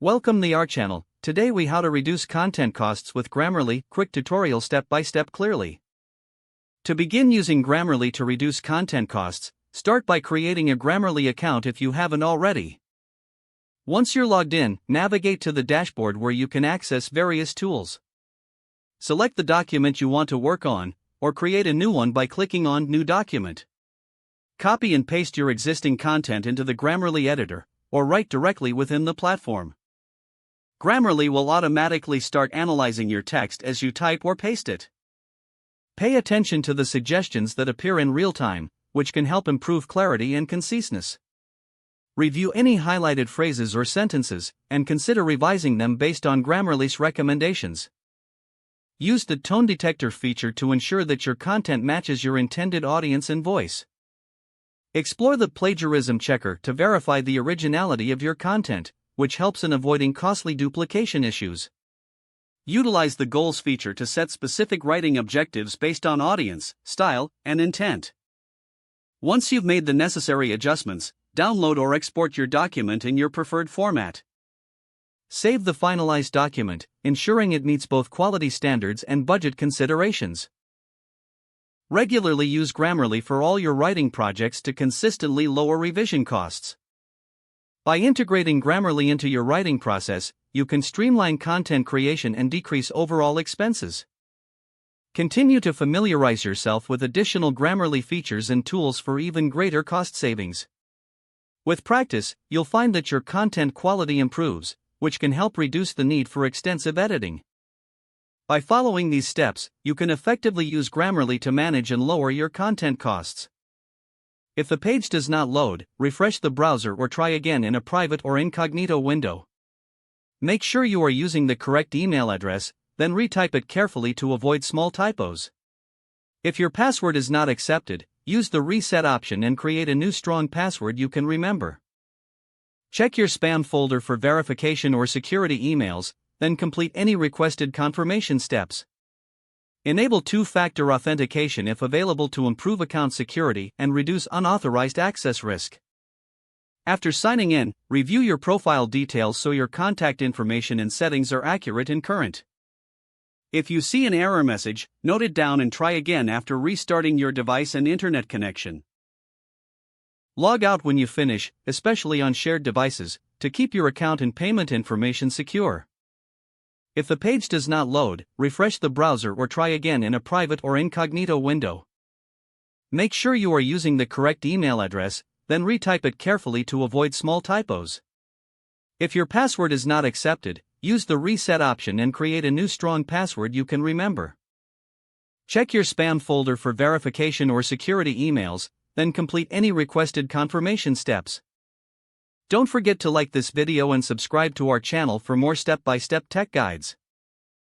Welcome to our channel. Today we how to reduce content costs with Grammarly, quick tutorial step by step clearly. To begin using Grammarly to reduce content costs, start by creating a Grammarly account if you haven't already. Once you're logged in, navigate to the dashboard where you can access various tools. Select the document you want to work on, or create a new one by clicking on New Document. Copy and paste your existing content into the Grammarly editor, or write directly within the platform. Grammarly will automatically start analyzing your text as you type or paste it. Pay attention to the suggestions that appear in real time, which can help improve clarity and conciseness. Review any highlighted phrases or sentences, and consider revising them based on Grammarly's recommendations. Use the tone detector feature to ensure that your content matches your intended audience and voice. Explore the plagiarism checker to verify the originality of your content, which helps in avoiding costly duplication issues. Utilize the goals feature to set specific writing objectives based on audience, style, and intent. Once you've made the necessary adjustments, download or export your document in your preferred format. Save the finalized document, ensuring it meets both quality standards and budget considerations. Regularly use Grammarly for all your writing projects to consistently lower revision costs. By integrating Grammarly into your writing process, you can streamline content creation and decrease overall expenses. Continue to familiarize yourself with additional Grammarly features and tools for even greater cost savings. With practice, you'll find that your content quality improves, which can help reduce the need for extensive editing. By following these steps, you can effectively use Grammarly to manage and lower your content costs. If the page does not load, refresh the browser or try again in a private or incognito window. Make sure you are using the correct email address, then retype it carefully to avoid small typos. If your password is not accepted, use the reset option and create a new strong password you can remember. Check your spam folder for verification or security emails, then complete any requested confirmation steps. Enable two-factor authentication if available to improve account security and reduce unauthorized access risk. After signing in, review your profile details so your contact information and settings are accurate and current. If you see an error message, note it down and try again after restarting your device and internet connection. Log out when you finish, especially on shared devices, to keep your account and payment information secure. If the page does not load, refresh the browser or try again in a private or incognito window. Make sure you are using the correct email address, then retype it carefully to avoid small typos. If your password is not accepted, use the reset option and create a new strong password you can remember. Check your spam folder for verification or security emails, then complete any requested confirmation steps. Don't forget to like this video and subscribe to our channel for more step-by-step tech guides.